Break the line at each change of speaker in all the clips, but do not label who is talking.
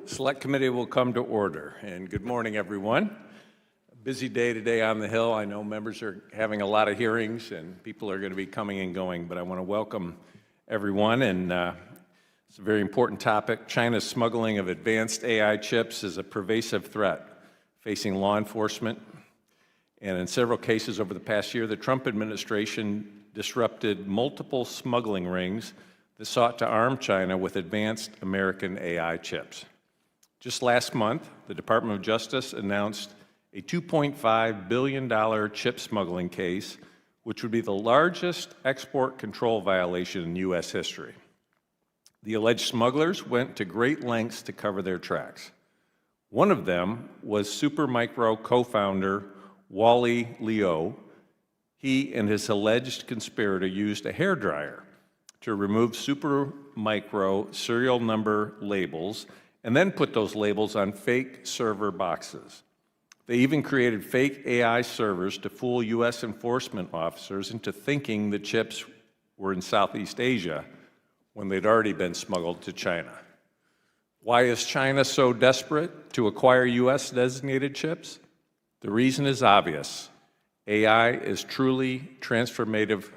Select Committee will come to order, and good morning, everyone. A busy day today on the Hill. I know members are having a lot of hearings, and people are going to be coming and going, but I want to welcome everyone, and it's a very important topic. China's smuggling of advanced AI chips is a pervasive threat facing law enforcement, and in several cases over the past year, the Trump administration disrupted multiple smuggling rings that sought to arm China with advanced American AI chips. Just last month, the Department of Justice announced a $2.5 billion chip smuggling case, which would be the largest export control violation in U.S. history. The alleged smugglers went to great lengths to cover their tracks. One of them was Supermicro co-founder Wally Liu. He and his alleged conspirator used a hairdryer to remove Supermicro serial number labels and then put those labels on fake server boxes. They even created fake AI servers to fool U.S. enforcement officers into thinking the chips were in Southeast Asia when they'd already been smuggled to China. Why is China so desperate to acquire U.S. designated chips? The reason is obvious. AI is truly transformative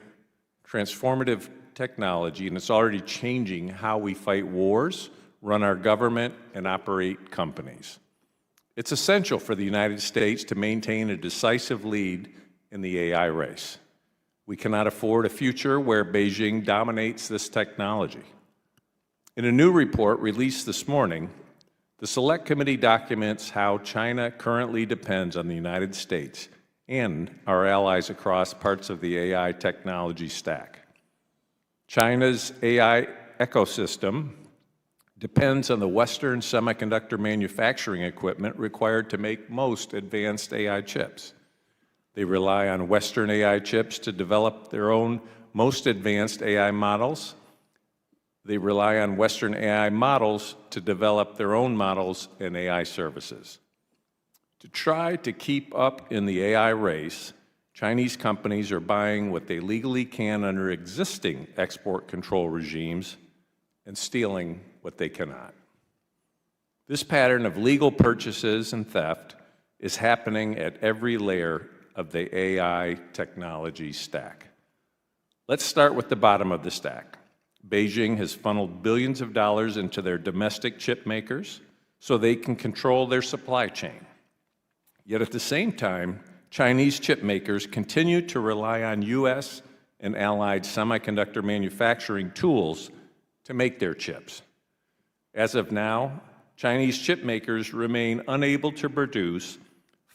technology, and it's already changing how we fight wars, run our government, and operate companies. It's essential for the United States to maintain a decisive lead in the AI race. We cannot afford a future where Beijing dominates this technology. In a new report released this morning, the Select Committee documents how China currently depends on the United States and our allies across parts of the AI technology stack. China's AI ecosystem depends on the Western semiconductor manufacturing equipment required to make most advanced AI chips. They rely on Western AI chips to develop their own most advanced AI models. They rely on Western AI models to develop their own models and AI services. To try to keep up in the AI race, Chinese companies are buying what they legally can under existing export control regimes and stealing what they cannot. This pattern of legal purchases and theft is happening at every layer of the AI technology stack. Let's start with the bottom of the stack. Beijing has funneled billions of dollars into their domestic chip makers so they can control their supply chain. Yet at the same time, Chinese chip makers continue to rely on U.S. and allied semiconductor manufacturing tools to make their chips. As of now, Chinese chip makers remain unable to produce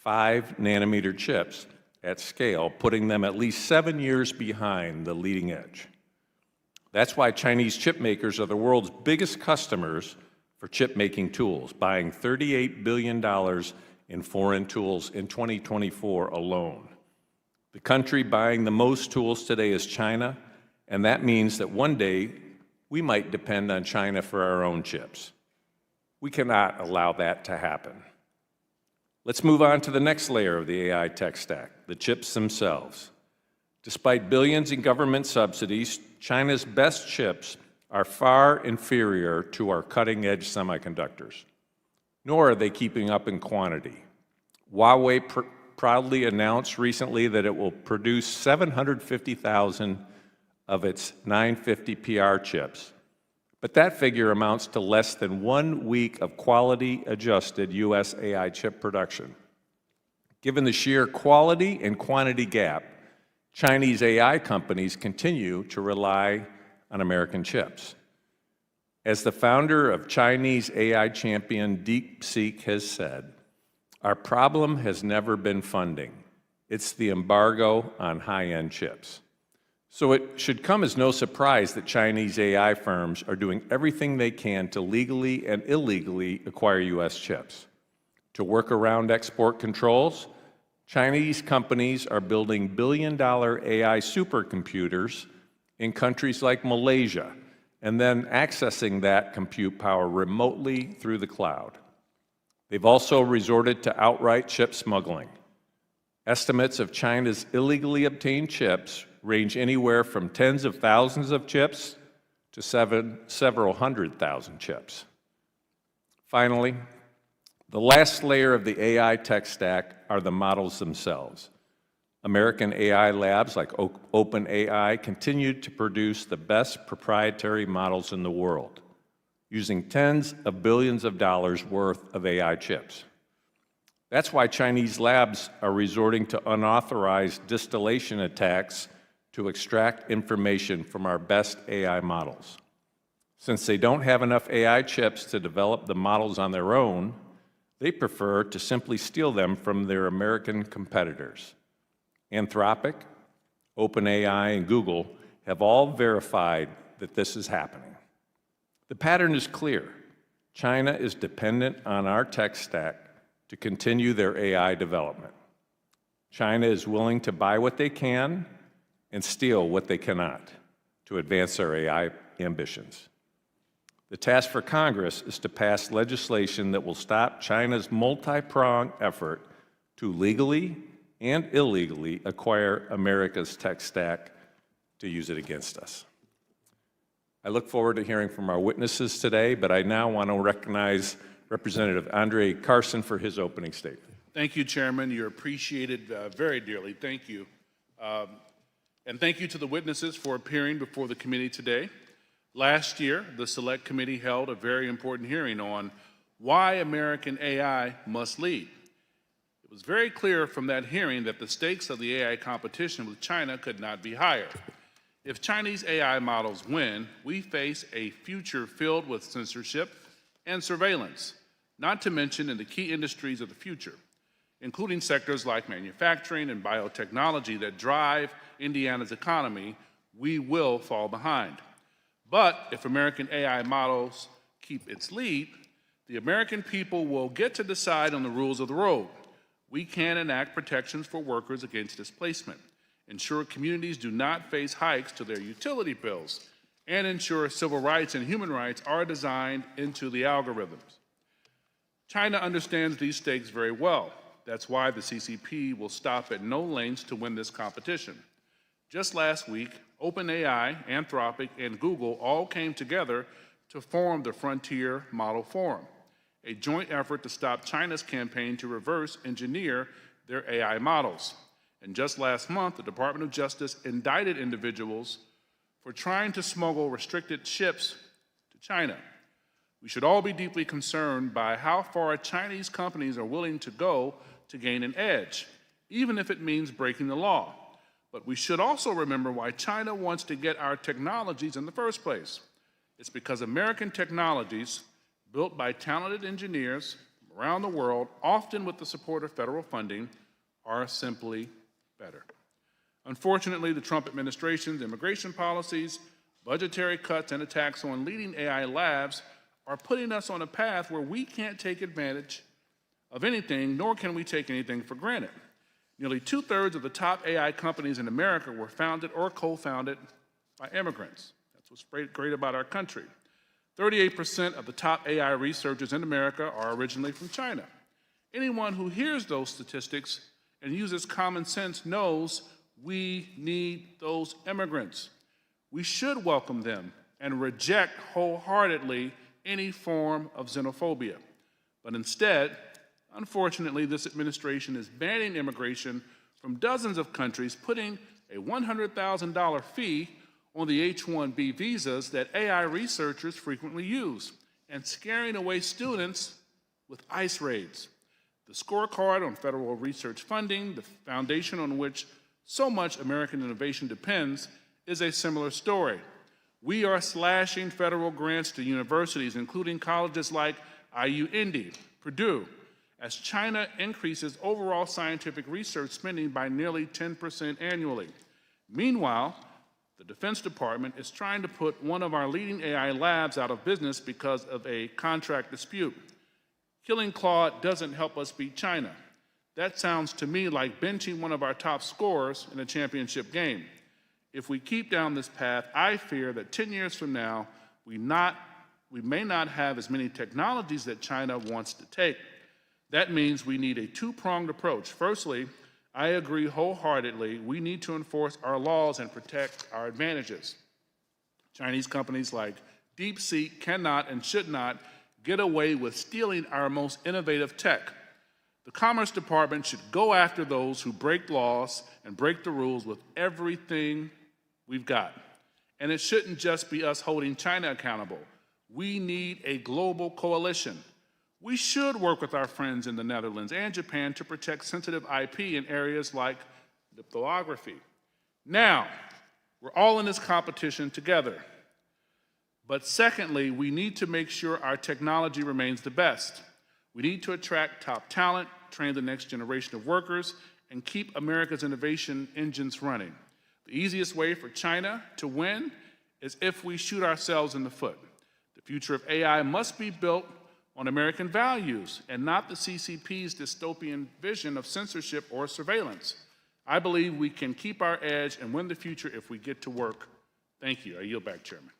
5-nanometer chips at scale, putting them at least 7 years behind the leading edge. That's why Chinese chip makers are the world's biggest customers for chip-making tools, buying $38 billion in foreign tools in 2024 alone. The country buying the most tools today is China, and that means that one day we might depend on China for our own chips. We cannot allow that to happen. Let's move on to the next layer of the AI tech stack, the chips themselves. Despite billions in government subsidies, China's best chips are far inferior to our cutting-edge semiconductors, nor are they keeping up in quantity. Huawei proudly announced recently that it will produce 750,000 of its 950PR chips, but that figure amounts to less than 1 week of quality-adjusted U.S. AI chip production. Given the sheer quality and quantity gap, Chinese AI companies continue to rely on American chips. As the founder of Chinese AI champion DeepSeek has said, our problem has never been funding. It's the embargo on high-end chips. So it should come as no surprise that Chinese AI firms are doing everything they can to legally and illegally acquire U.S. chips. To work around export controls, Chinese companies are building billion-dollar AI supercomputers in countries like Malaysia, and then accessing that compute power remotely through the cloud. They've also resorted to outright chip smuggling. Estimates of China's illegally obtained chips range anywhere from tens of thousands of chips to several hundred thousand chips. Finally, the last layer of the AI tech stack are the models themselves. American AI labs like OpenAI continue to produce the best proprietary models in the world, using tens of billions of dollars worth of AI chips. That's why Chinese labs are resorting to unauthorized distillation attacks to extract information from our best AI models. Since they don't have enough AI chips to develop the models on their own, they prefer to simply steal them from their American competitors. Anthropic, OpenAI, and Google have all verified that this is happening. The pattern is clear. China is dependent on our tech stack to continue their AI development. China is willing to buy what they can and steal what they cannot to advance their AI ambitions. The task for Congress is to pass legislation that will stop China's multi-pronged effort to legally and illegally acquire America's tech stack to use it against us. I look forward to hearing from our witnesses today, but I now want to recognize Representative Andre Carson for his opening statement.
Thank you, Chairman. You're appreciated very dearly. Thank you. And thank you to the witnesses for appearing before the committee today. Last year, the Select Committee held a very important hearing on why American AI must lead. It was very clear from that hearing that the stakes of the AI competition with China could not be higher. If Chinese AI models win, we face a future filled with censorship and surveillance, not to mention in the key industries of the future, including sectors like manufacturing and biotechnology that drive Indiana's economy. We will fall behind. But if American AI models keep its lead, the American people will get to decide on the rules of the road. We can enact protections for workers against displacement, ensure communities do not face hikes to their utility bills, and ensure civil rights and human rights are designed into the algorithms. China understands these stakes very well. That's why the CCP will stop at no lengths to win this competition. Just last week, OpenAI, Anthropic, and Google all came together to form the Frontier Model Forum, a joint effort to stop China's campaign to reverse engineer their AI models. And just last month, the Department of Justice indicted individuals for trying to smuggle restricted chips to China. We should all be deeply concerned by how far Chinese companies are willing to go to gain an edge, even if it means breaking the law. But we should also remember why China wants to get our technologies in the first place. It's because American technologies, built by talented engineers from around the world, often with the support of federal funding, are simply better. Unfortunately, the Trump administration's immigration policies, budgetary cuts, and attacks on leading AI labs are putting us on a path where we can't take advantage of anything, nor can we take anything for granted. Nearly 2/3 of the top AI companies in America were founded or co-founded by immigrants. That's what's great about our country. 38% of the top AI researchers in America are originally from China. Anyone who hears those statistics and uses common sense knows we need those immigrants. We should welcome them and reject wholeheartedly any form of xenophobia. But instead, unfortunately, this administration is banning immigration from dozens of countries, putting a $100,000 fee on the H-1B visas that AI researchers frequently use, and scaring away students with ICE raids. The scorecard on federal research funding, the foundation on which so much American innovation depends, is a similar story. We are slashing federal grants to universities, including colleges like IU-Indy, Purdue, as China increases overall scientific research spending by nearly 10% annually. Meanwhile, the Defense Department is trying to put one of our leading AI labs out of business because of a contract dispute. Killing Claude doesn't help us beat China. That sounds to me like benching one of our top scorers in a championship game. If we keep down this path, I fear that 10 years from now, we may not have as many technologies that China wants to take. That means we need a two-pronged approach. Firstly, I agree wholeheartedly we need to enforce our laws and protect our advantages. Chinese companies like DeepSeek cannot and should not get away with stealing our most innovative tech. The Commerce Department should go after those who break laws and break the rules with everything we've got. And it shouldn't just be us holding China accountable. We need a global coalition. We should work with our friends in the Netherlands and Japan to protect sensitive IP in areas like lithography. Now, we're all in this competition together. But secondly, we need to make sure our technology remains the best. We need to attract top talent, train the next generation of workers, and keep America's innovation engines running. The easiest way for China to win is if we shoot ourselves in the foot. The future of AI must be built on American values and not the CCP's dystopian vision of censorship or surveillance. I believe we can keep our edge and win the future if we get to work. Thank you. I yield back, Chairman.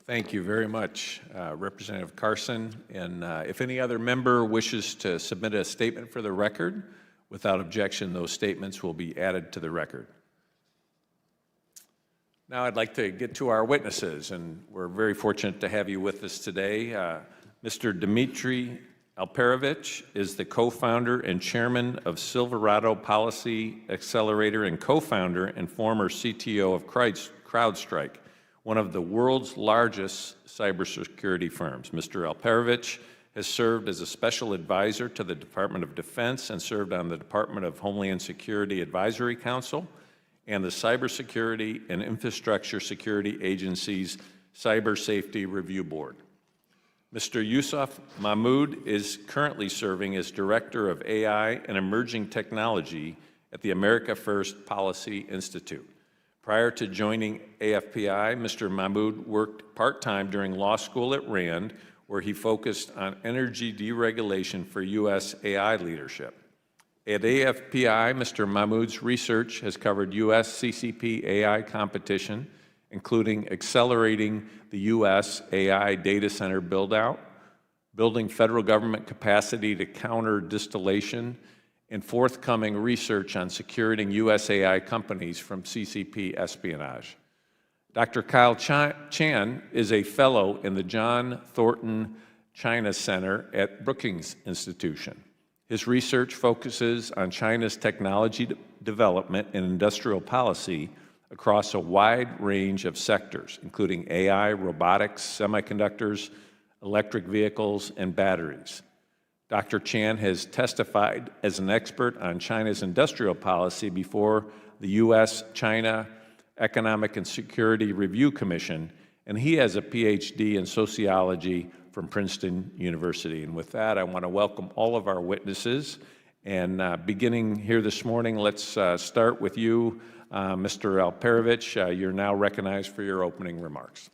Thank you very much, Representative Carson. And if any other member wishes to submit a statement for the record, without objection, those statements will be added to the record. Now I'd like to get to our witnesses, and we're very fortunate to have you with us today. Mr. Dmitry Alperovich is the co-founder and chairman of Silverado Policy Accelerator and co-founder and former CTO of CrowdStrike, one of the world's largest cybersecurity firms. Mr. Alperovich has served as a special advisor to the Department of Defense and served on the Department of Homeland Security Advisory Council and the Cybersecurity and Infrastructure Security Agency's Cyber Safety Review Board. Mr. Yusuf Mahmoud is currently serving as Director of AI and Emerging Technology at the America First Policy Institute. Prior to joining AFPI, Mr. Mahmoud worked part-time during law school at Rand, where he focused on energy deregulation for U.S. AI leadership. At AFPI, Mr. Mahmoud's research has covered U.S. CCP AI competition, including accelerating the U.S. AI data center build-out, building federal government capacity to counter distillation, and forthcoming research on securing U.S. AI companies from CCP espionage. Dr. Kyle Chan is a fellow in the John Thornton China Center at Brookings Institution. His research focuses on China's technology development and industrial policy across a wide range of sectors, including AI, robotics, semiconductors, electric vehicles, and batteries. Dr. Chan has testified as an expert on China's industrial policy before the U.S.-China Economic and Security Review Commission, and he has a PhD in sociology from Princeton University. And with that, I want to welcome all of our witnesses. And beginning here this morning, let's start with you, Mr. Alperovich. You're now recognized for your opening remarks.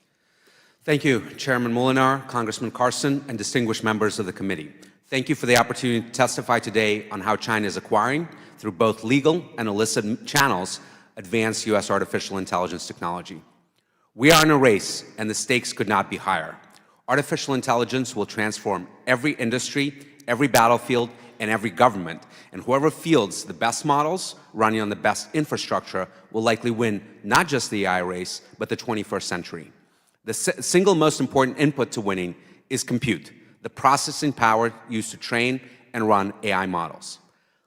Thank you, Chairman Molinar, Congressman Carson, and distinguished members of the committee. Thank you for the opportunity to testify today on how China is acquiring, through both legal and illicit channels, advanced U.S. artificial intelligence technology. We are in a race, and the stakes could not be higher. Artificial intelligence will transform every industry, every battlefield, and every government, and whoever fields the best models running on the best infrastructure will likely win not just the AI race, but the 21st century. The single most important input to winning is compute, the processing power used to train and run AI models.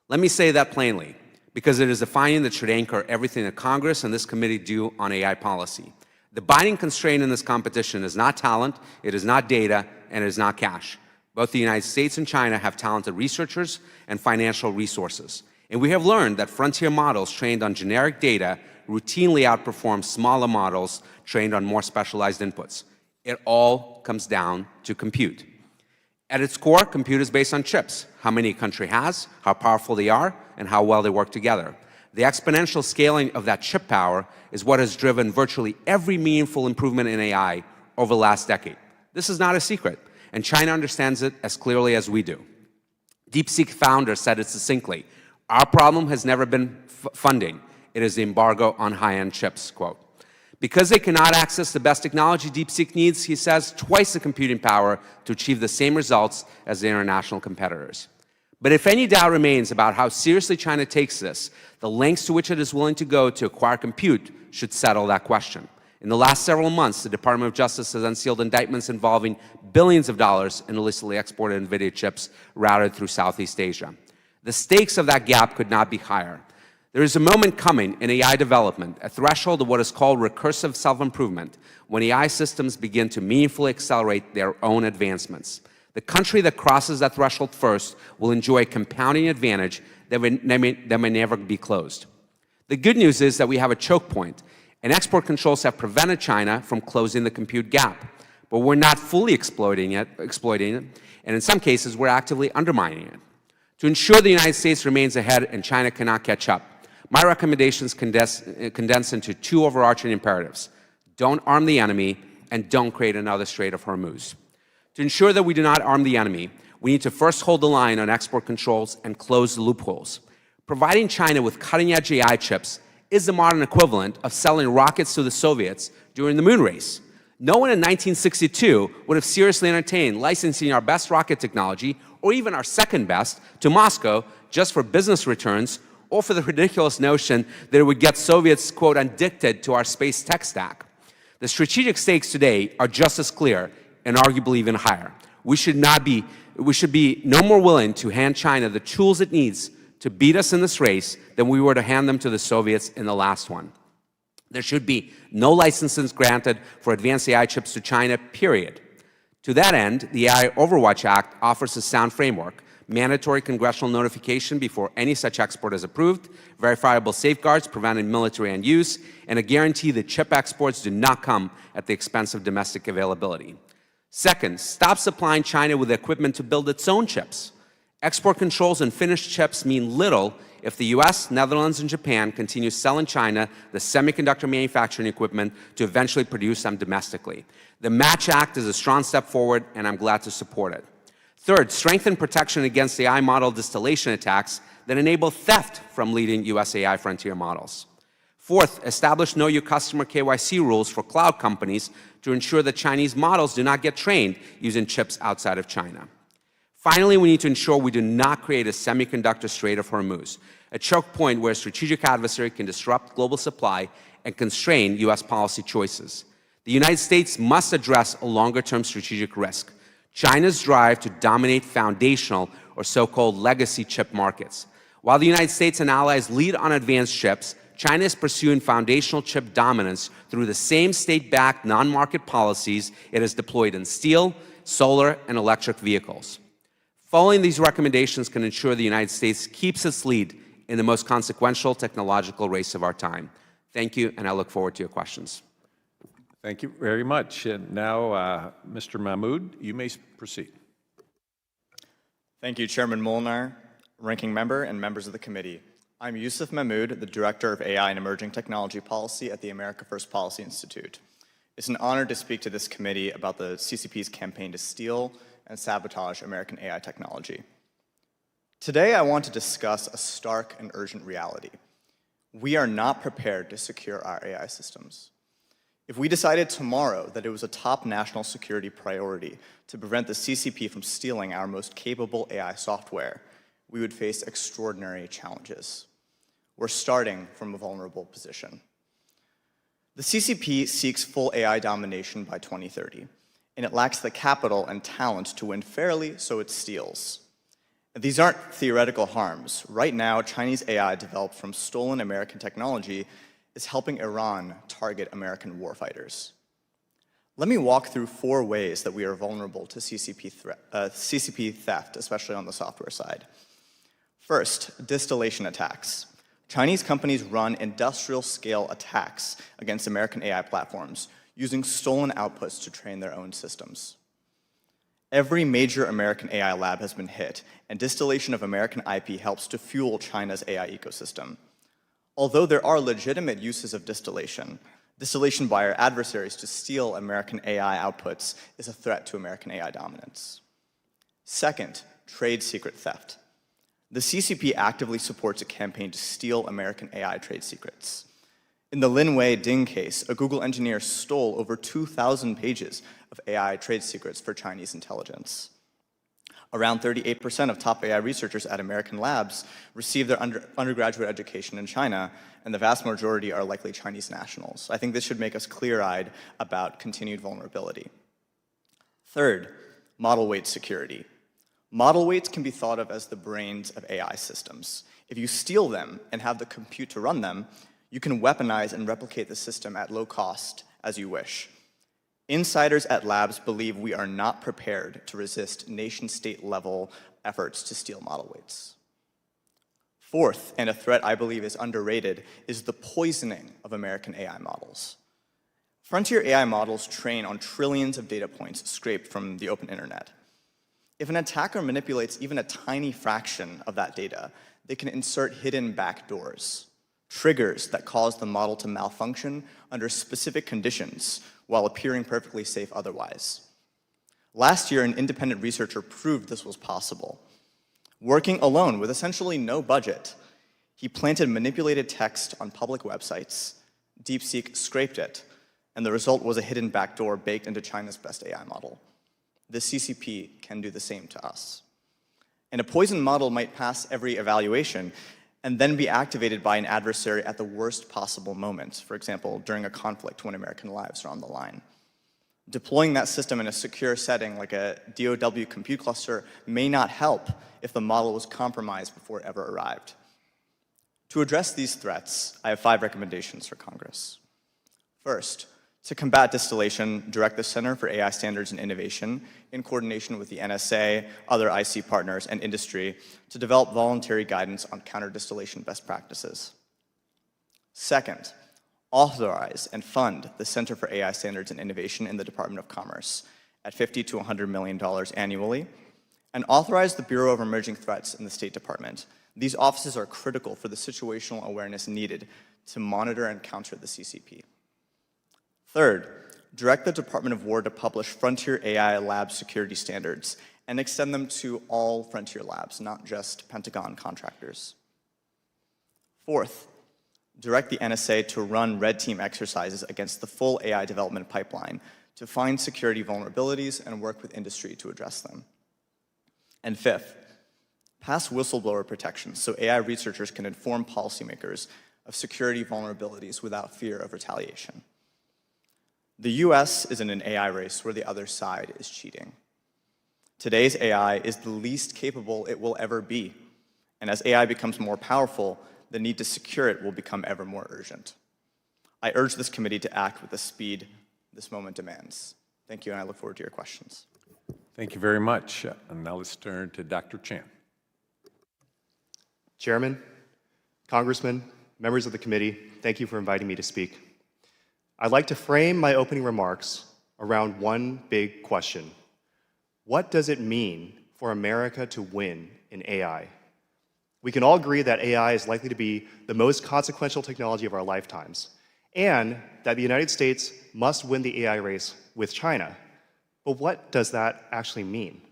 Let me say that plainly, because it is a finding that should anchor everything that Congress and this committee do on AI policy. The binding constraint in this competition is not talent, it is not data, and it is not cash. Both the United States and China have talented researchers and financial resources. And we have learned that frontier models trained on generic data routinely outperform smaller models trained on more specialized inputs. It all comes down to compute. At its core, compute is based on chips, how many a country has, how powerful they are, and how well they work together. The exponential scaling of that chip power is what has driven virtually every meaningful improvement in AI over the last decade. This is not a secret, and China understands it as clearly as we do. DeepSeek founder said it succinctly, "Our problem has never been funding, it is the embargo on high-end chips," quote. Because they cannot access the best technology, DeepSeek needs, he says, twice the computing power to achieve the same results as the international competitors. But if any doubt remains about how seriously China takes this, the lengths to which it is willing to go to acquire compute should settle that question. In the last several months, the Department of Justice has unsealed indictments involving billions of dollars in illicitly exported NVIDIA chips routed through Southeast Asia. The stakes of that gap could not be higher. There is a moment coming in AI development, a threshold of what is called recursive self-improvement, when AI systems begin to meaningfully accelerate their own advancements. The country that crosses that threshold first will enjoy a compounding advantage that may never be closed. The good news is that we have a choke point, and export controls have prevented China from closing the compute gap. But we're not fully exploiting it, and in some cases, we're actively undermining it. To ensure the United States remains ahead and China cannot catch up, my recommendations condense into two overarching imperatives. Don't arm the enemy, and don't create another Strait of Hormuz. To ensure that we do not arm the enemy, we need to first hold the line on export controls and close the loopholes. Providing China with cutting-edge AI chips is the modern equivalent of selling rockets to the Soviets during the moon race. No one in 1962 would have seriously entertained licensing our best rocket technology, or even our second best, to Moscow just for business returns, or for the ridiculous notion that it would get Soviets, quote, addicted to our space tech stack. The strategic stakes today are just as clear and arguably even higher. We should be no more willing to hand China the tools it needs to beat us in this race than we were to hand them to the Soviets in the last one. There should be no licenses granted for advanced AI chips to China, period. To that end, the AI Overwatch Act offers a sound framework: mandatory congressional notification before any such export is approved, verifiable safeguards preventing military end use, and a guarantee that chip exports do not come at the expense of domestic availability. Second, stop supplying China with the equipment to build its own chips. Export controls and finished chips mean little if the US, Netherlands, and Japan continue selling China the semiconductor manufacturing equipment to eventually produce them domestically. The Match Act is a strong step forward, and I'm glad to support it. Third, strengthen protection against AI model distillation attacks that enable theft from leading US AI frontier models. Fourth, establish Know Your Customer KYC rules for cloud companies to ensure that Chinese models do not get trained using chips outside of China. Finally, we need to ensure we do not create a semiconductor Strait of Hormuz, a choke point where a strategic adversary can disrupt global supply and constrain US policy choices. The United States must address a longer-term strategic risk: China's drive to dominate foundational or so-called legacy chip markets. While the United States and allies lead on advanced chips, China is pursuing foundational chip dominance through the same state-backed non-market policies it has deployed in steel, solar, and electric vehicles. Following these recommendations can ensure the United States keeps its lead in the most consequential technological race of our time. Thank you, and I look forward to your questions.
Thank you very much. And now, Mr. Mahmoud, you may proceed.
Thank you, Chairman Molinar, Ranking Member, and members of the committee. I'm Yusuf Mahmoud, the Director of AI and Emerging Technology Policy at the America First Policy Institute. It's an honor to speak to this committee about the CCP's campaign to steal and sabotage American AI technology. Today, I want to discuss a stark and urgent reality. We are not prepared to secure our AI systems. If we decided tomorrow that it was a top national security priority to prevent the CCP from stealing our most capable AI software, we would face extraordinary challenges. We're starting from a vulnerable position. The CCP seeks full AI domination by 2030, and it lacks the capital and talent to win fairly, so it steals. These aren't theoretical harms. Right now, Chinese AI developed from stolen American technology is helping Iran target American warfighters. Let me walk through 4 ways that we are vulnerable to CCP theft, especially on the software side. First, distillation attacks. Chinese companies run industrial-scale attacks against American AI platforms using stolen outputs to train their own systems. Every major American AI lab has been hit, and distillation of American IP helps to fuel China's AI ecosystem. Although there are legitimate uses of distillation by our adversaries to steal American AI outputs is a threat to American AI dominance. Second, trade secret theft. The CCP actively supports a campaign to steal American AI trade secrets. In the Lin Wei Ding case, a Google engineer stole over 2,000 pages of AI trade secrets for Chinese intelligence. Around 38% of top AI researchers at American labs receive their undergraduate education in China, and the vast majority are likely Chinese nationals. I think this should make us clear-eyed about continued vulnerability. Third, model weight security. Model weights can be thought of as the brains of AI systems. If you steal them and have the compute to run them, you can weaponize and replicate the system at low cost as you wish. Insiders at labs believe we are not prepared to resist nation-state level efforts to steal model weights. Fourth, and a threat I believe is underrated, is the poisoning of American AI models. Frontier AI models train on trillions of data points scraped from the open internet. If an attacker manipulates even a tiny fraction of that data, they can insert hidden backdoors, triggers that cause the model to malfunction under specific conditions while appearing perfectly safe otherwise. Last year, an independent researcher proved this was possible. Working alone with essentially no budget, he planted manipulated text on public websites, DeepSeek scraped it, and the result was a hidden backdoor baked into China's best AI model. The CCP can do the same to us. And a poisoned model might pass every evaluation and then be activated by an adversary at the worst possible moment, for example, during a conflict when American lives are on the line. Deploying that system in a secure setting like a DOW compute cluster may not help if the model was compromised before it ever arrived. To address these threats, I have 5 recommendations for Congress. First, to combat distillation, direct the Center for AI Standards and Innovation, in coordination with the NSA, other IC partners, and industry, to develop voluntary guidance on counter-distillation best practices. Second, authorize and fund the Center for AI Standards and Innovation in the Department of Commerce at $50 to $100 million annually, and authorize the Bureau of Emerging Threats in the State Department. These offices are critical for the situational awareness needed to monitor and counter the CCP. Third, direct the Department of War to publish Frontier AI Lab security standards and extend them to all Frontier labs, not just Pentagon contractors. Fourth, direct the NSA to run red team exercises against the full AI development pipeline to find security vulnerabilities and work with industry to address them. And fifth, pass whistleblower protections so AI researchers can inform policymakers of security vulnerabilities without fear of retaliation. The US is in an AI race where the other side is cheating. Today's AI is the least capable it will ever be, and as AI becomes more powerful, the need to secure it will become ever more urgent. I urge this committee to act with the speed this moment demands. Thank you, and I look forward to your questions.
Thank you very much. And now let's turn to Dr. Chan.
Chairman, Congressmen, members of the committee, thank you for inviting me to speak. I'd like to frame my opening remarks around one big question. What does it mean for America to win in AI? We can all agree that AI is likely to be the most consequential technology of our lifetimes, and that the United States must win the AI race with China. But what does that actually mean?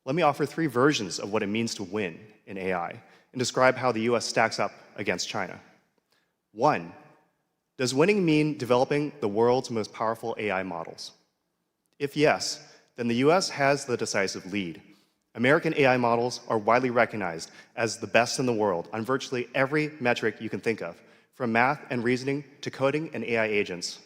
Let me offer 3 versions of what it means to win in AI and describe how the US stacks up against China. 1, does winning mean developing the world's most powerful AI models? If yes, then the US has the decisive lead. American AI models are widely recognized as the best in the world on virtually every metric you can think of, from math and reasoning to coding and AI agents.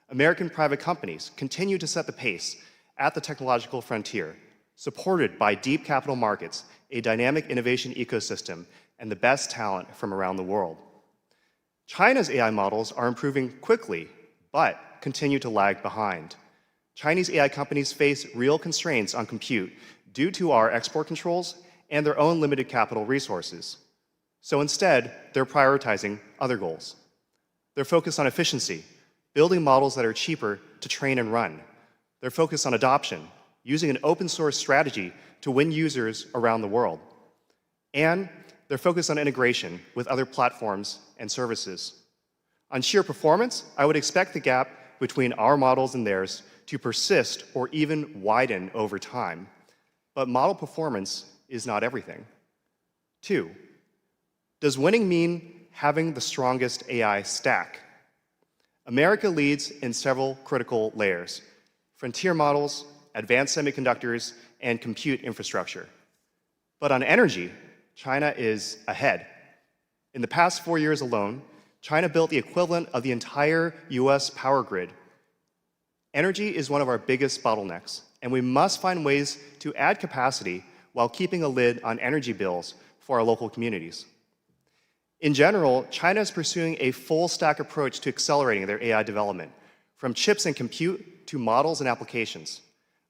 American private companies continue to set the pace at the technological frontier, supported by deep capital markets, a dynamic innovation ecosystem, and the best talent from around the world. China's AI models are improving quickly, but continue to lag behind. Chinese AI companies face real constraints on compute due to our export controls and their own limited capital resources. So instead, they're prioritizing other goals. They're focused on efficiency, building models that are cheaper to train and run. They're focused on adoption, using an open source strategy to win users around the world. And they're focused on integration with other platforms and services. On sheer performance, I would expect the gap between our models and theirs to persist or even widen over time. But model performance is not everything. 2, does winning mean having the strongest AI stack? America leads in several critical layers: frontier models, advanced semiconductors, and compute infrastructure. But on energy, China is ahead. In the past 4 years alone, China built the equivalent of the entire US power grid. Energy is one of our biggest bottlenecks, and we must find ways to add capacity while keeping a lid on energy bills for our local communities. In general, China is pursuing a full-stack approach to accelerating their AI development, from chips and compute to models and applications.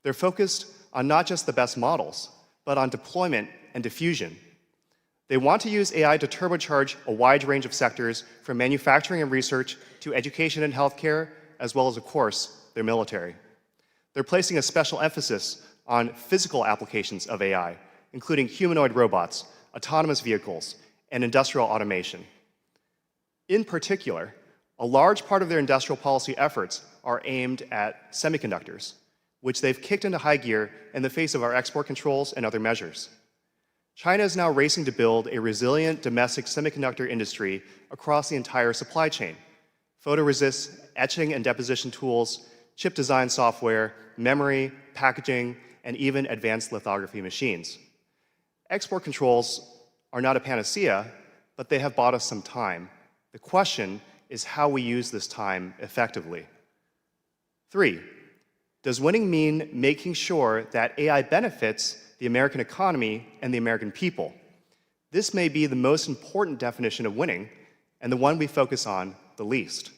They're focused on not just the best models, but on deployment and diffusion. They want to use AI to turbocharge a wide range of sectors, from manufacturing and research to education and healthcare, as well as, of course, their military. They're placing a special emphasis on physical applications of AI, including humanoid robots, autonomous vehicles, and industrial automation. In particular, a large part of their industrial policy efforts are aimed at semiconductors, which they've kicked into high gear in the face of our export controls and other measures. China is now racing to build a resilient domestic semiconductor industry across the entire supply chain. Photoresist, etching and deposition tools, chip design software, memory, packaging, and even advanced lithography machines. Export controls are not a panacea, but they have bought us some time. The question is how we use this time effectively. 3, does winning mean making sure that AI benefits the American economy and the American people? This may be the most important definition of winning, and the one we focus on the least.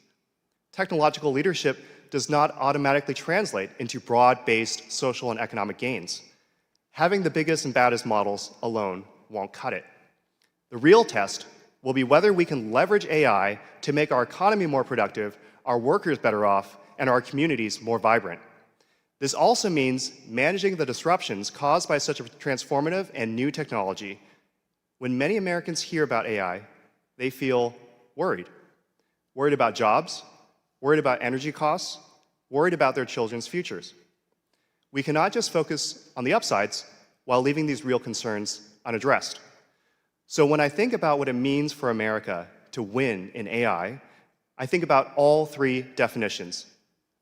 Technological leadership does not automatically translate into broad-based social and economic gains. Having the biggest and baddest models alone won't cut it. The real test will be whether we can leverage AI to make our economy more productive, our workers better off, and our communities more vibrant. This also means managing the disruptions caused by such a transformative and new technology. When many Americans hear about AI, they feel worried. Worried about jobs, worried about energy costs, worried about their children's futures. We cannot just focus on the upsides while leaving these real concerns unaddressed. So when I think about what it means for America to win in AI, I think about all 3 definitions.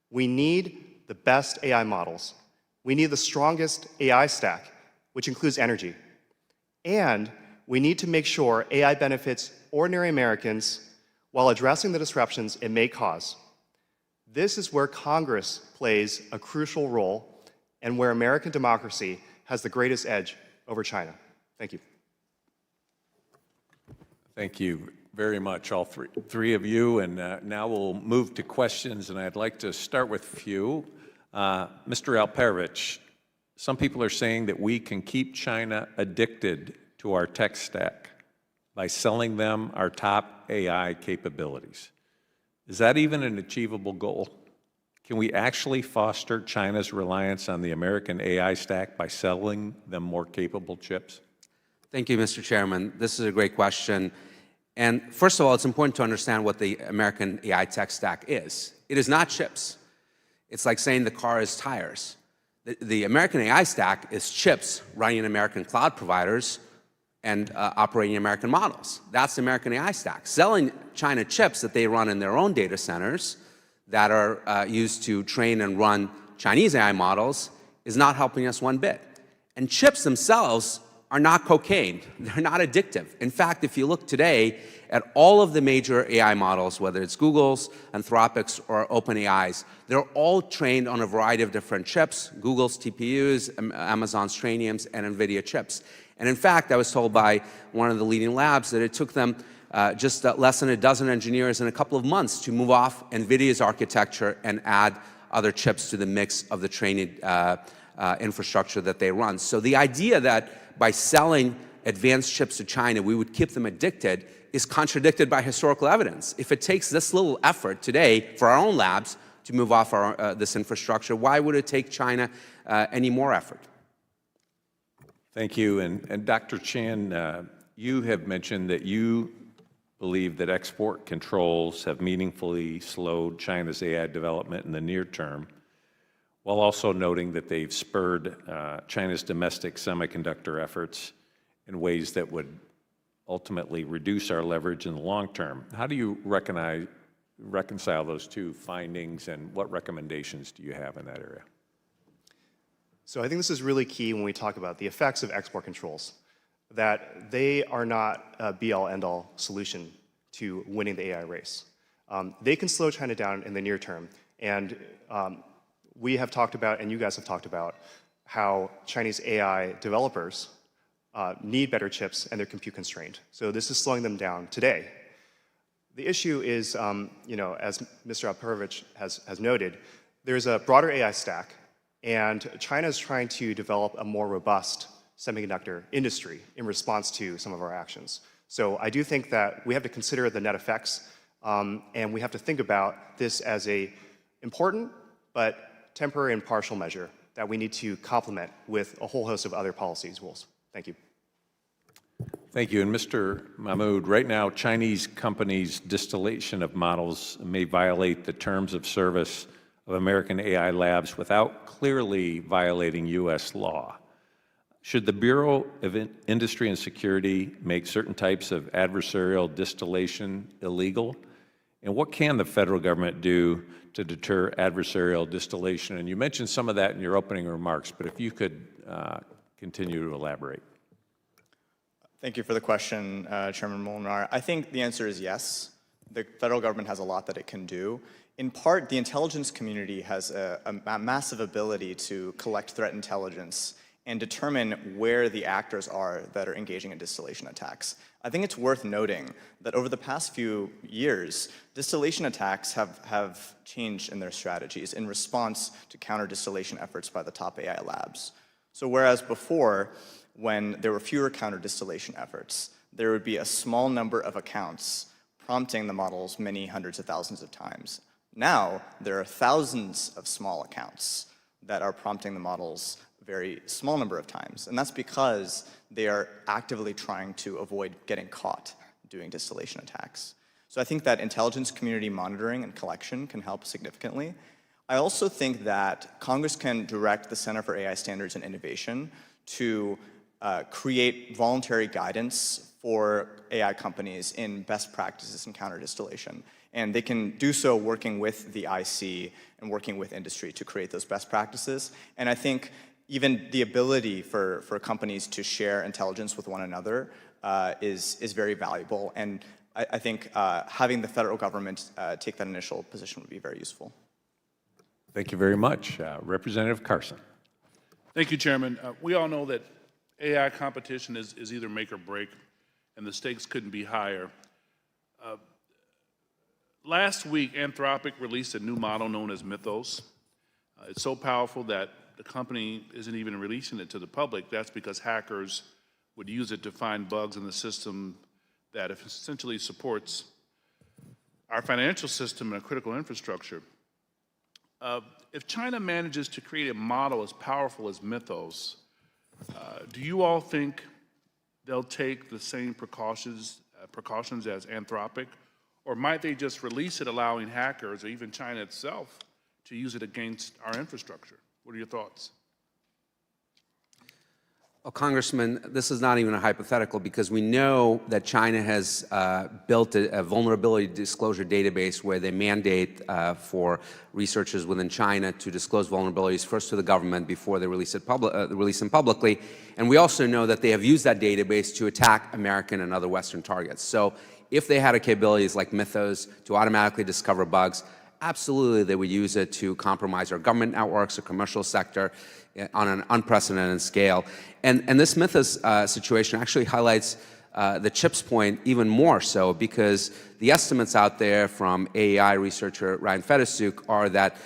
We need the best AI models. We need the strongest AI stack, which includes energy. And we need to make sure AI benefits ordinary Americans while addressing the disruptions it may cause. This is where Congress plays a crucial role and where American democracy has the greatest edge over China. Thank you.
Thank you very much, all three of you. And now we'll move to questions, and I'd like to start with a few. Mr. Alperovich, some people are saying that we can keep China addicted to our tech stack by selling them our top AI capabilities. Is that even an achievable goal? Can we actually foster China's reliance on the American AI stack by selling them more capable chips?
Thank you, Mr. Chairman. This is a great question. And first of all, it's important to understand what the American AI tech stack is. It is not chips. It's like saying the car is tires. The American AI stack is chips running in American cloud providers and operating American models. That's the American AI stack. Selling China chips that they run in their own data centers that are used to train and run Chinese AI models is not helping us one bit. And chips themselves are not cocaine. They're not addictive. In fact, if you look today at all of the major AI models, whether it's Google's, Anthropic's, or OpenAI's, they're all trained on a variety of different chips, Google's TPUs, Amazon's Trainiums, and NVIDIA chips. And in fact, I was told by one of the leading labs that it took them just less than a dozen engineers in a couple of months to move off NVIDIA's architecture and add other chips to the mix of the training infrastructure that they run. So the idea that by selling advanced chips to China, we would keep them addicted is contradicted by historical evidence. If it takes this little effort today for our own labs to move off this infrastructure, why would it take China any more effort?
Thank you. And Dr. Chan, you have mentioned that you believe that export controls have meaningfully slowed China's AI development in the near term, while also noting that they've spurred China's domestic semiconductor efforts in ways that would ultimately reduce our leverage in the long term. How do you reconcile those two findings, and what recommendations do you have in that area?
So I think this is really key when we talk about the effects of export controls, that they are not a be-all, end-all solution to winning the AI race. They can slow China down in the near term, and we have talked about, and you guys have talked about, how Chinese AI developers need better chips and they're compute constrained. So this is slowing them down today. The issue is, as Mr. Alperovich has noted, there's a broader AI stack, and China is trying to develop a more robust semiconductor industry in response to some of our actions. So I do think that we have to consider the net effects, and we have to think about this as a important but temporary and partial measure that we need to complement with a whole host of other policies rules. Thank you.
Thank you. And Mr. Mahmoud, right now, Chinese companies' distillation of models may violate the terms of service of American AI labs without clearly violating U.S. law. Should the Bureau of Industry and Security make certain types of adversarial distillation illegal? And what can the federal government do to deter adversarial distillation? And you mentioned some of that in your opening remarks, but if you could continue to elaborate.
Thank you for the question, Chairman Molinar. I think the answer is yes. The federal government has a lot that it can do. In part, the intelligence community has a massive ability to collect threat intelligence and determine where the actors are that are engaging in distillation attacks. I think it's worth noting that over the past few years, distillation attacks have changed in their strategies in response to counter-distillation efforts by the top AI labs. So whereas before, when there were fewer counter-distillation efforts, there would be a small number of accounts prompting the models many hundreds of thousands of times. Now, there are thousands of small accounts that are prompting the models a very small number of times. And that's because they are actively trying to avoid getting caught doing distillation attacks. So I think that intelligence community monitoring and collection can help significantly. I also think that Congress can direct the Center for AI Standards and Innovation to create voluntary guidance for AI companies in best practices in counter-distillation. And they can do so working with the IC and working with industry to create those best practices. And I think even the ability for companies to share intelligence with one another is very valuable. And I think having the federal government take that initial position would be very useful.
Thank you very much. Representative Carson.
Thank you, Chairman. We all know that AI competition is either make or break, and the stakes couldn't be higher. Last week, Anthropic released a new model known as Mythos. It's so powerful that the company isn't even releasing it to the public. That's because hackers would use it to find bugs in the system that essentially supports our financial system and a critical infrastructure. If China manages to create a model as powerful as Mythos, do you all think they'll take the same precautions as Anthropic? Or might they just release it, allowing hackers or even China itself to use it against our infrastructure? What are your thoughts?
Well, Congressman, this is not even a hypothetical because we know that China has built a vulnerability disclosure database where they mandate for researchers within China to disclose vulnerabilities first to the government before they release them publicly. And we also know that they have used that database to attack American and other Western targets. So if they had capabilities like Mythos to automatically discover bugs, absolutely they would use it to compromise our government networks, our commercial sector on an unprecedented scale. And this Mythos situation actually highlights the CHIPS point even more so because the estimates out there from AI researcher Ryan Fedosuk are that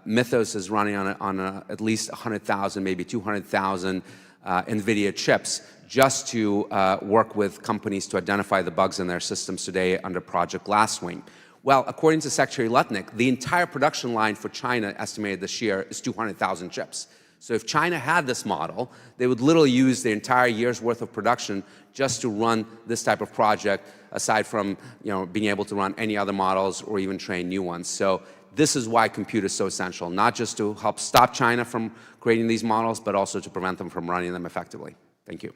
Mythos is running on at least 100,000, maybe 200,000 NVIDIA chips just to work with companies to identify the bugs in their systems today under Project Glasswing. Well, according to Secretary Lutnick, the entire production line for China estimated this year is 200,000 chips. So if China had this model, they would literally use the entire year's worth of production just to run this type of project, aside from being able to run any other models or even train new ones. So this is why compute is so essential, not just to help stop China from creating these models, but also to prevent them from running them effectively. Thank you.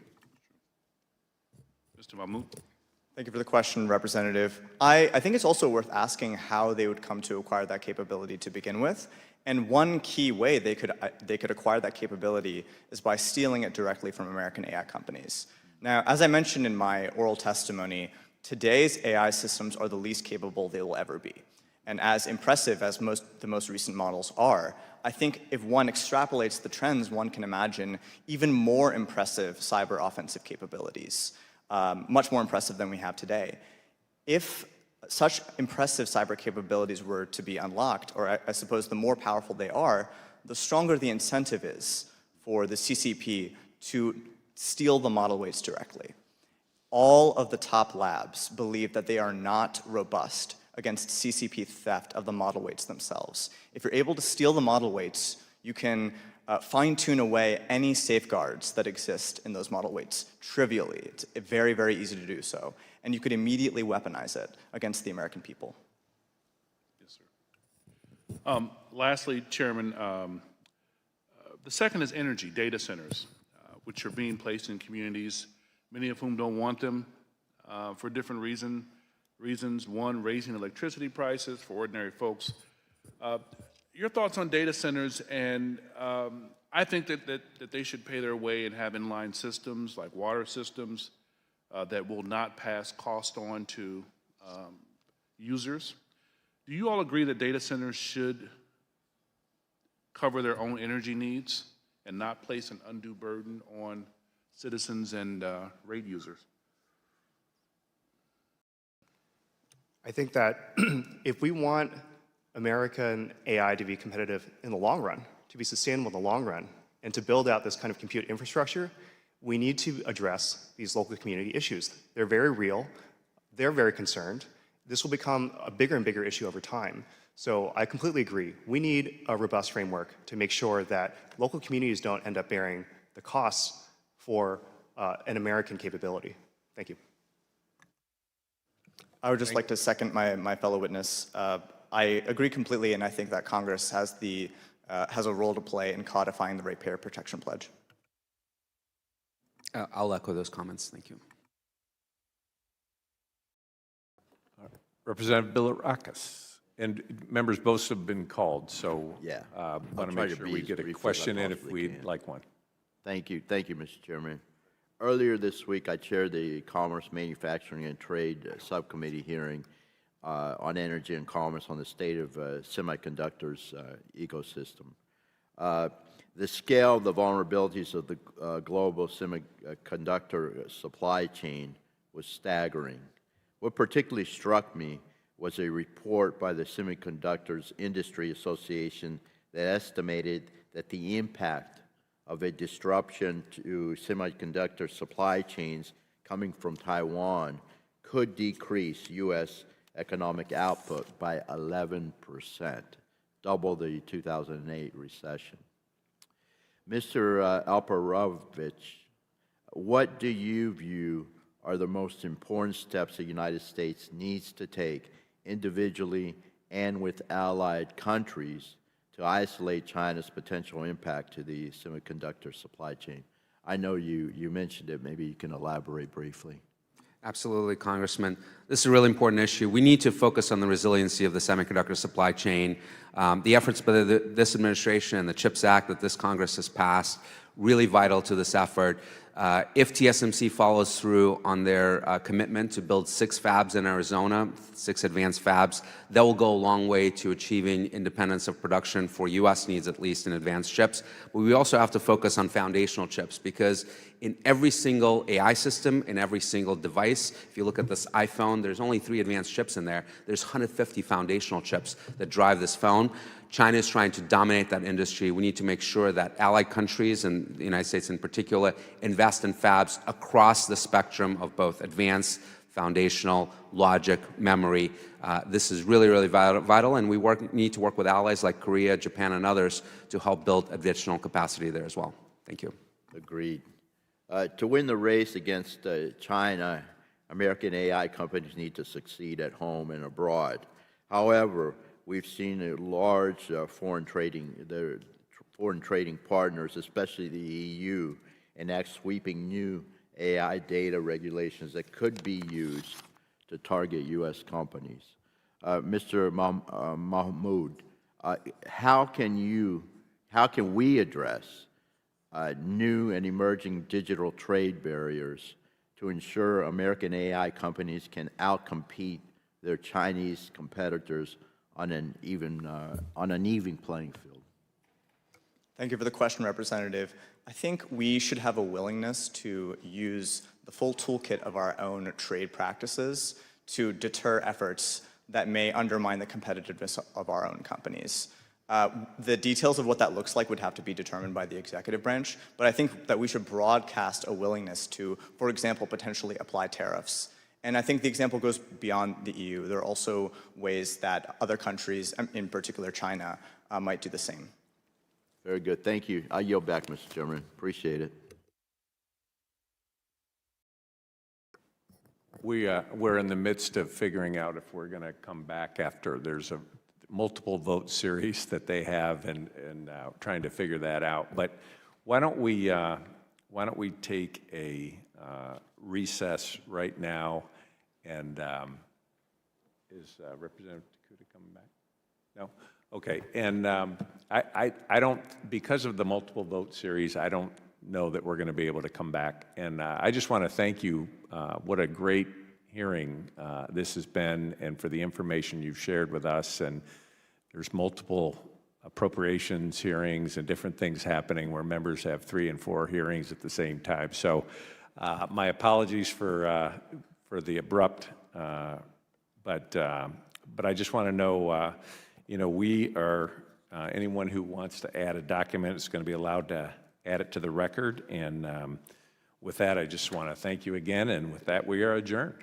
Mr. Mahmoud.
Thank you for the question, Representative. I think it's also worth asking how they would come to acquire that capability to begin with. And one key way they could acquire that capability is by stealing it directly from American AI companies. Now, as I mentioned in my oral testimony, today's AI systems are the least capable they will ever be. And as impressive as the most recent models are, I think if one extrapolates the trends, one can imagine even more impressive cyber offensive capabilities, much more impressive than we have today. If such impressive cyber capabilities were to be unlocked, or I suppose the more powerful they are, the stronger the incentive is for the CCP to steal the model weights directly. All of the top labs believe that they are not robust against CCP theft of the model weights themselves. If you're able to steal the model weights, you can fine-tune away any safeguards that exist in those model weights trivially. It's very, very easy to do so. And you could immediately weaponize it against the American people.
Yes, sir. Lastly, Chairman, the second is energy, data centers, which are being placed in communities, many of whom don't want them for different reasons. One, raising electricity prices for ordinary folks. Your thoughts on data centers, and I think that they should pay their way and have inline systems like water systems that will not pass cost on to users. Do you all agree that data centers should cover their own energy needs and not place an undue burden on citizens and rate users?
I think that if we want American AI to be competitive in the long run, to be sustainable in the long run, and to build out this kind of compute infrastructure, we need to address these local community issues. They're very real. They're very concerned. This will become a bigger and bigger issue over time. So I completely agree. We need a robust framework to make sure that local communities don't end up bearing the costs for an American capability. Thank you.
I would just like to second my fellow witness. I agree completely, and I think that Congress has a role to play in codifying the Ratepayer Protection Pledge.
I'll echo those comments. Thank you.
Representative Bilirakis. And members both have been called, so
Yeah.
want to make sure we get a question in if we'd like one.
Thank you, Mr. Chairman. Earlier this week, I chaired the Commerce, Manufacturing, and Trade Subcommittee hearing on energy and commerce on the state of semiconductors ecosystem. The scale of the vulnerabilities of the global semiconductor supply chain was staggering. What particularly struck me was a report by the Semiconductors Industry Association that estimated that the impact of a disruption to semiconductor supply chains coming from Taiwan could decrease U.S. economic output by 11%, double the 2008 recession. Mr. Alperovich, what do you view are the most important steps the United States needs to take individually and with allied countries to isolate China's potential impact to the semiconductor supply chain? I know you mentioned it. Maybe you can elaborate briefly.
Absolutely, Congressman. This is a really important issue. We need to focus on the resiliency of the semiconductor supply chain. The efforts by this administration and the CHIPS Act that this Congress has passed, really vital to this effort. If TSMC follows through on their commitment to build 6 fabs in Arizona, 6 advanced fabs, that will go a long way to achieving independence of production for U.S. needs, at least in advanced chips. But we also have to focus on foundational chips, because in every single AI system, in every single device, if you look at this iPhone, there's only 3 advanced chips in there. There's 150 foundational chips that drive this phone. China is trying to dominate that industry. We need to make sure that allied countries, and the United States in particular, invest in fabs across the spectrum of both advanced, foundational, logic, memory. This is really, really vital, and we need to work with allies like Korea, Japan, and others to help build additional capacity there as well. Thank you.
Agreed. To win the race against China, American AI companies need to succeed at home and abroad. However, we've seen a large foreign trading partners, especially the EU, enact sweeping new AI data regulations that could be used to target U.S. companies. Mr. Mahmoud, how can we address new and emerging digital trade barriers to ensure American AI companies can outcompete their Chinese competitors on an even playing field?
Thank you for the question, Representative. I think we should have a willingness to use the full toolkit of our own trade practices to deter efforts that may undermine the competitiveness of our own companies. The details of what that looks like would have to be determined by the executive branch, but I think that we should broadcast a willingness to, for example, potentially apply tariffs. And I think the example goes beyond the EU. There are also ways that other countries, in particular China, might do the same.
Very good. Thank you. I yield back, Mr. Chairman. Appreciate it.
We're in the midst of figuring out if we're going to come back after there's a multiple vote series that they have, and trying to figure that out. But why don't we take a recess right now? And is Representative Takuda coming back? No. Okay. And I don't, because of the multiple vote series, I don't know that we're going to be able to come back. And I just want to thank you. What a great hearing this has been, and for the information you've shared with us. And there's multiple appropriations hearings and different things happening where members have 3 and 4 hearings at the same time. So my apologies for the abrupt, but I just want to know, we are, anyone who wants to add a document is going to be allowed to add it to the record. And with that, I just want to thank you again. And with that, we are adjourned.